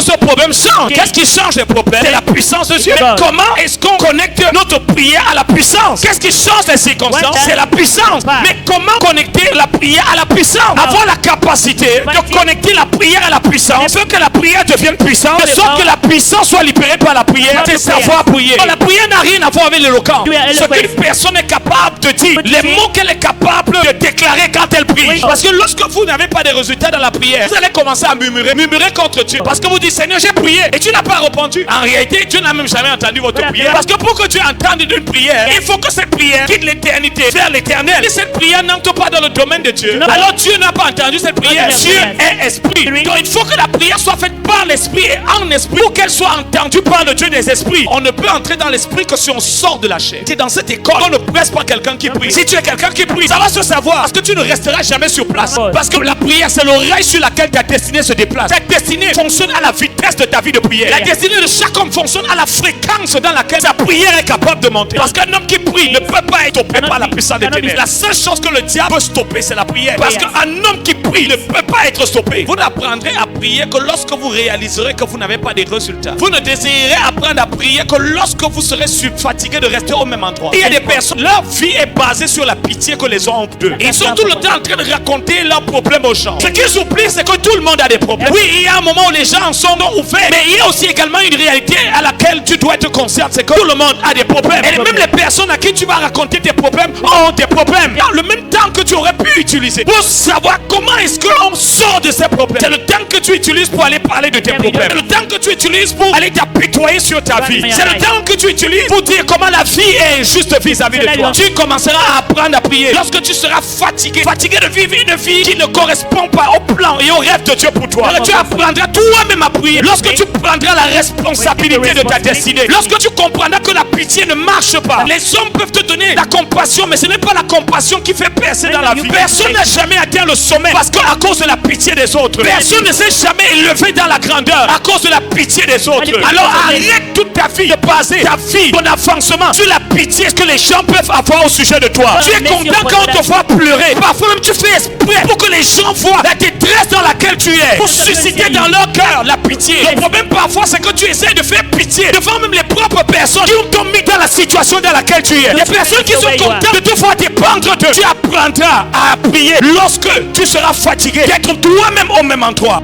que ce problème change. Qu'est-ce qui change les problèmes? C'est la puissance de Dieu. Mais comment est-ce qu'on connecte notre prière à la puissance? Qu'est-ce qui change les circonstances? C'est la puissance. Mais comment connecter la prière à la puissance? Avoir la capacité de connecter la prière à la puissance, il faut que la prière devienne puissante, de sorte que la puissance soit libérée par la prière, c'est savoir prier. La prière n'a rien à voir avec l'éloquence. Ce qu'une personne est capable de dire, les mots qu'elle est capable de déclarer quand elle prie. Parce que lorsque vous n'avez pas de résultats dans la prière, vous allez commencer à murmurer contre Dieu. Parce que vous dites, Seigneur, j'ai prié et tu n'as pas répondu. En réalité, Dieu n'a même jamais entendu votre prière. Parce que pour que Dieu entende une prière, il faut que cette prière quitte l'éternité vers l'éternel. Et cette prière n'entre pas dans le domaine de Dieu. Alors Dieu n'a pas entendu cette prière. Dieu est esprit. Donc il faut que la prière soit faite par l'esprit et en esprit pour qu'elle soit entendue par le Dieu des esprits. On ne peut entrer dans l'esprit que si on sort de la chair. C'est dans cette école qu'on ne presse pas quelqu'un qui prie. Si tu es quelqu'un qui prie, ça va se savoir parce que tu ne resteras jamais sur place. Parce que la prière, c'est l'oreille sur laquelle ta destinée se déplace. Ta destinée fonctionne à la vitesse de ta vie de prière. La destinée de chaque homme fonctionne à la fréquence dans laquelle sa prière est capable de monter. Parce qu'un homme qui prie ne peut pas être stoppé par la puissance des ténèbres. La seule chose que le diable peut stopper, c'est la prière. Parce qu'un homme qui prie ne peut pas être stoppé. Vous n'apprendrez à prier que lorsque vous réaliserez que vous n'avez pas de résultats. Vous ne désirerez apprendre à prier que lorsque vous serez fatigué de rester au même endroit. Il y a des personnes, leur vie est basée sur la pitié que les gens ont d'eux. Ils sont tout le temps en train de raconter leurs problèmes aux gens. Ce qu'ils oublient, c'est que tout le monde a des problèmes. Oui, il y a un moment où les gens sont ouverts, mais il y a aussi également une réalité à laquelle tu dois être conscient, c'est que tout le monde a des problèmes. Et même les personnes à qui tu vas raconter tes problèmes ont des problèmes. Dans le même temps que tu aurais pu utiliser pour savoir comment est-ce que l'on sort de ces problèmes. C'est le temps que tu utilises pour aller parler de tes problèmes. C'est le temps que tu utilises pour aller t'apitoyer sur ta vie. C'est le temps que tu utilises pour dire comment la vie est injuste vis-à-vis de toi. Tu commenceras à apprendre à prier. Lorsque tu seras fatigué de vivre une vie qui ne correspond pas au plan et au rêve de Dieu pour toi, tu apprendras toi-même à prier. Lorsque tu prendras la responsabilité de ta destinée, lorsque tu comprendras que la pitié ne marche pas, les hommes peuvent te donner la compassion, mais ce n'est pas la compassion qui fait percer dans la vie. Personne n'a jamais atteint le sommet parce qu'à cause de la pitié des autres. Personne ne s'est jamais élevé dans la grandeur à cause de la pitié des autres. Alors arrête toute ta vie de baser ta vie, ton avancement sur la pitié que les gens peuvent avoir au sujet de toi. Tu es content quand on te voit pleurer. Parfois même tu fais exprès pour que les gens voient la détresse dans laquelle tu es, pour susciter dans leur cœur la pitié. Le problème parfois c'est que tu essaies de faire pitié devant même les propres personnes qui t'ont mis dans la situation dans laquelle tu es. Les personnes qui sont contentes de te voir dépendre d'eux. Tu apprendras à prier lorsque tu seras fatigué, d'être toi-même au même endroit.